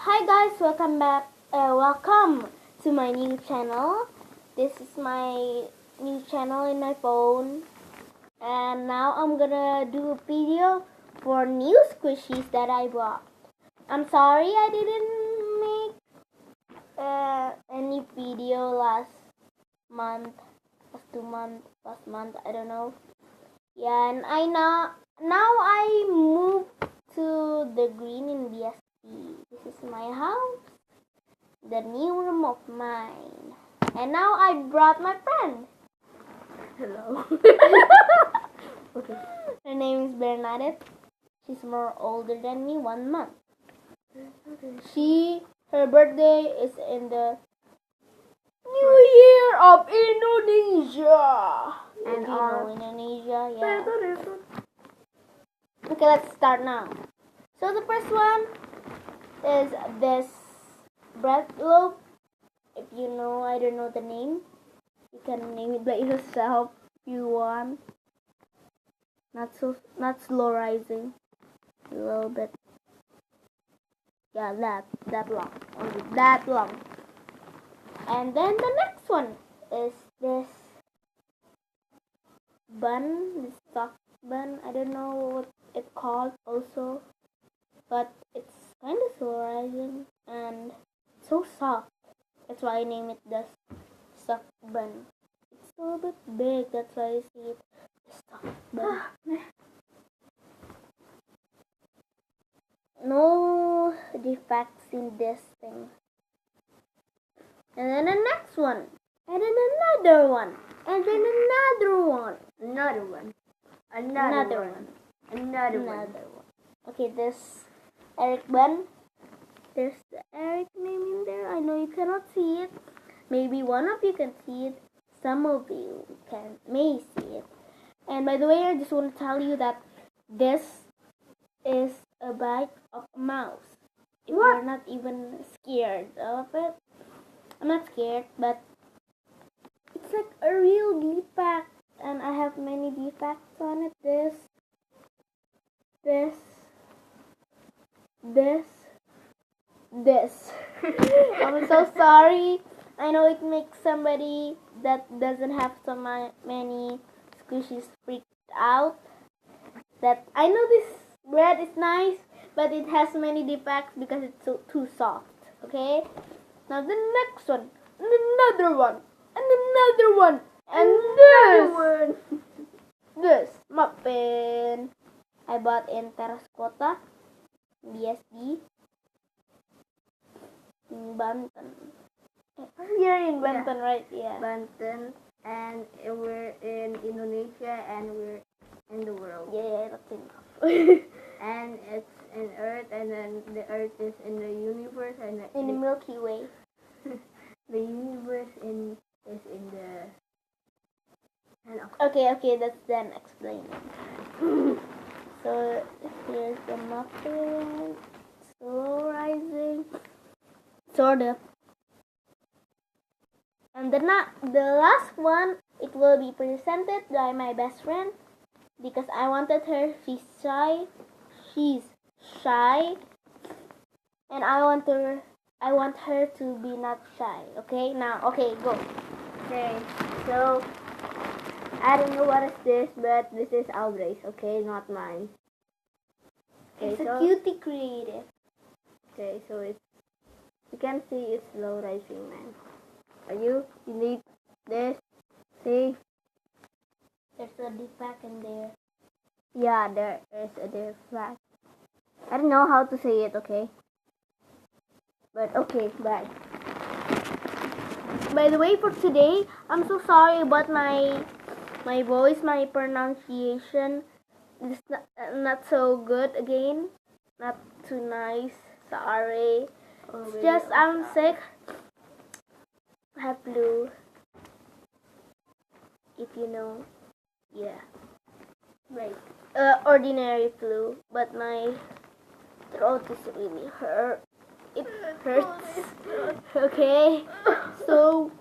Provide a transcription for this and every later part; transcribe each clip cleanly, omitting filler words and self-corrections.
Hi guys, welcome back. Welcome to my new channel. This is my new channel in my phone, and now I'm gonna do a video for new squishies that I bought. I'm sorry I didn't make any video last month, last month. I don't know. Yeah, and now I moved to the green in BSP. This is my house, the new room of mine. And now I brought my friend. Hello. Okay. Her name is Bernadette. She's more older than me, 1 month. Her birthday is in the New Year of Indonesia. And If you our- know Indonesia, yeah. Okay, let's start now. So the first one is this bread loaf. If you know, I don't know the name. You can name it by yourself if you want. Not slow rising. A little bit. Yeah, that long. Only that long. And then the next one is this bun, this soft bun. I don't know what it's called also, but it's kind of slow rising and so soft. That's why I name it the soft bun. It's a little bit big, that's why I see it the soft bun. No defects in this thing. And then the next one. And then another one. And then another one. Another one. Okay, this Eric bun. There's the Eric name in there. I know you cannot see it. Maybe one of you can see it. Some of you may see it. And by the way, I just want to tell you that this is a bite of a mouse. If you're not even scared of it. I'm not scared, but it's like a real defect, and I have many defects on it. This. I'm so sorry. I know it makes somebody that doesn't have so many squishies freaked out. That I know this bread is nice, but it has many defects because it's too soft. Okay? Now the next one, and another one, and another one, and this muffin I bought in Terracotta, BSD, in Banten. You're in Banten, right? Yeah. Banten, and we're in Indonesia, and we're in the world. Yeah, that's enough. And it's in Earth, and then the Earth is in the universe, and In the Milky Way. the universe is in the. Okay, that's then explaining. So here's the muffin, slow rising, sort of. And the last one, it will be presented by my best friend because I wanted her. She's shy, and I want her to be not shy. Okay, now, okay, go. Okay, so I don't know what is this, but this is Aubrey's. Okay, not mine. It's a cutie creative. Okay, so you can see it's low rising, man. You need this. See? There's a defect in there. Yeah, there is a defect. I don't know how to say it, okay? But okay, bye. By the way, for today, I'm so sorry about my voice, my pronunciation. It's not so good again. Not too nice. Sorry. It's just I'm sick. I have flu. If you know. Yeah. Right. Ordinary flu. But my throat is really hurt. It hurts. Okay. So,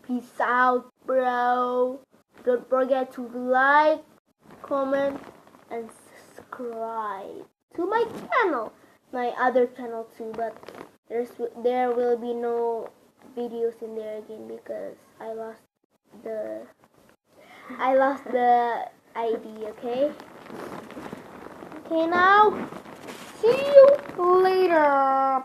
peace out, bro. Don't forget to like, comment, and subscribe to my channel. my other channel too, but there will be no videos in there again because I lost the ID. Okay. Okay, now see you later.